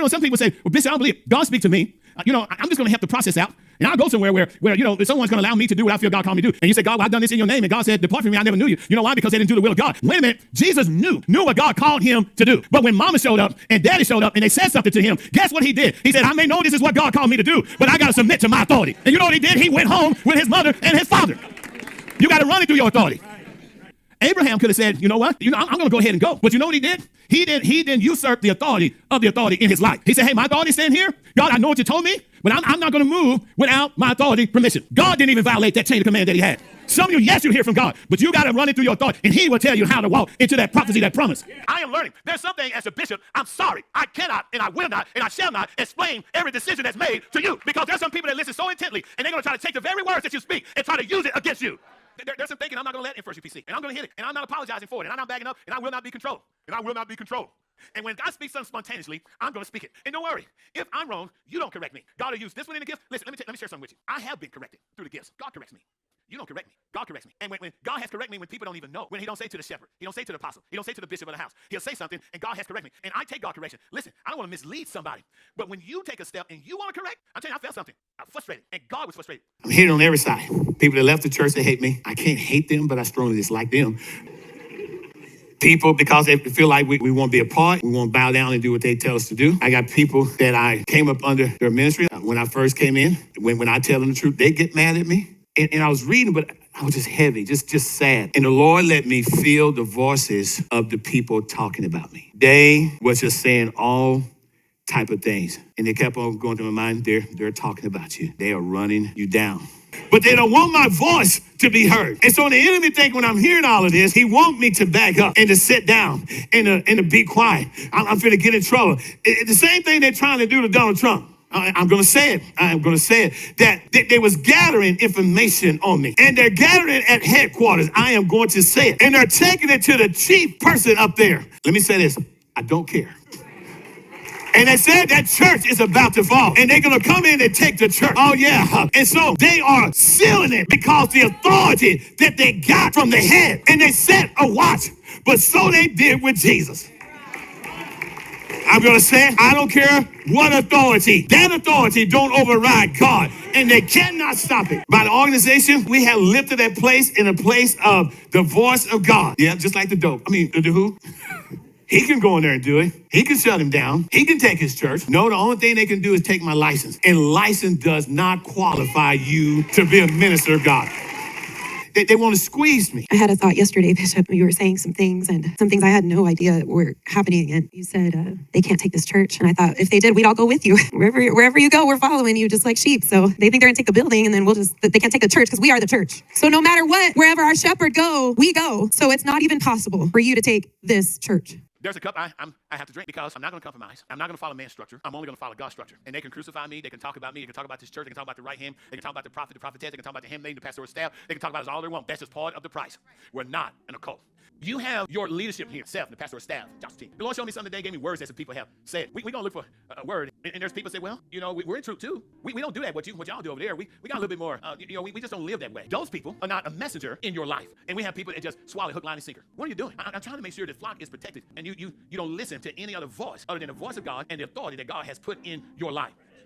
know, some people say, well, Bishop, I don't believe it. God speak to me. I'm just going to have to process out. And I'll go somewhere where someone's going to allow me to do what I feel God called me to do. And you say, God, well, I've done this in your name. And God said, depart from me, I never knew you. You know why? Because they didn't do the will of God. Wait a minute. Jesus knew what God called him to do. But when mama showed up and daddy showed up and they said something to him, guess what he did? He said, I may know this is what God called me to do, but I got to submit to my authority. And you know what he did? He went home with his mother and his father. You got to run it through your authority. Abraham could have said, you know what? I'm going to go ahead and go. But you know what he did? He didn't usurp the authority in his life. He said, hey, my authority is standing here. God, I know what you told me, but I'm not going to move without my authority permission. God didn't even violate that chain of command that he had. Some of you, yes, you hear from God, but you got to run it through your authority, and he will tell you how to walk into that prophecy, that promise. I am learning. There's something as a bishop, I'm sorry. I cannot, and I will not, and I shall not explain every decision that's made to you, because there's some people that listen so intently, and they're going to try to take the very words that you speak and try to use it against you. There's some thinking I'm not going to let in first UPC, and I'm going to hit it, and I'm not apologizing for it, and I'm not backing up, and I will not be controlled, And when God speaks something spontaneously, I'm going to speak it. And don't worry, if I'm wrong, you don't correct me. God will use this one in the gift. Listen, let me share something with you. I have been corrected through the gifts. God corrects me. You don't correct me. God corrects me. And when God has corrected me when people don't even know, when he don't say to the shepherd, he don't say to the apostle, he don't say to the bishop of the house, he'll say something and God has corrected me. And I take God correction. Listen, I don't want to mislead somebody. But when you take a step and you want to correct, I'm telling you, I felt something. I'm frustrated. And God was frustrated. I'm hated on every side. People that left the church, they hate me. I can't hate them, but I strongly dislike them. People, because they feel like we won't be a part, we won't bow down and do what they tell us to do. I got people that I came up under their ministry when I first came in. When I tell them the truth, they get mad at me. And I was reading, but I was just heavy, just sad. And the Lord let me feel the voices of the people talking about me. They was just saying all type of things. And they kept on going through my mind, they're talking about you. They are running you down. But they don't want my voice to be heard. And so the enemy think when I'm hearing all of this, he want me to back up and to sit down and to be quiet. I'm finna get in trouble. The same thing they're trying to do to Donald Trump. I'm going to say it, that they was gathering information on me. And they're gathering at headquarters. I am going to say it. And they're taking it to the chief person up there. Let me say this. I don't care. And they said that church is about to fall. And they're going to come in and take the church. Oh, yeah. And so they are sealing it because the authority that they got from the head. And they set a watch. But so they did with Jesus. I'm going to say it. I don't care what authority. That authority don't override God. And they cannot stop it. By the organization, we have lifted that place in a place of the voice of God. Yeah, just like the dope. The who? He can go in there and do it. He can shut him down. He can take his church. No, the only thing they can do is take my license. And license does not qualify you to be a minister of God. They want to squeeze me. I had a thought yesterday, Bishop. You were saying some things I had no idea were happening. And you said they can't take this church. And I thought if they did, we'd all go with you. Wherever you go, we're following you just like sheep. So they think they're going to take the building and then they can't take the church because we are the church. So no matter what, wherever our shepherd go, we go. So it's not even possible for you to take this church. There's a cup I have to drink because I'm not going to compromise. I'm not going to follow man's structure. I'm only going to follow God's structure. And they can crucify me. They can talk about me. They can talk about this church. They can talk about the right hand. They can talk about the prophet, the prophetess. They can talk about the handmaiden, the pastoral staff. They can talk about us all they want. That's just part of the price. We're not an occult. You have your leadership here, self, the pastoral staff, Josh's team. The Lord showed me something today, gave me words that some people have said. We're going to look for a word. And there's people say, well, we're in truth too. We don't do that, what y'all do over there. We got a little bit more, we just don't live that way. Those people are not a messenger in your life. And we have people that just swallow hook, line, and sinker. What are you doing? I'm trying to make sure the flock is protected. And you don't listen to any other voice other than the voice of God and the authority that God has put in your life.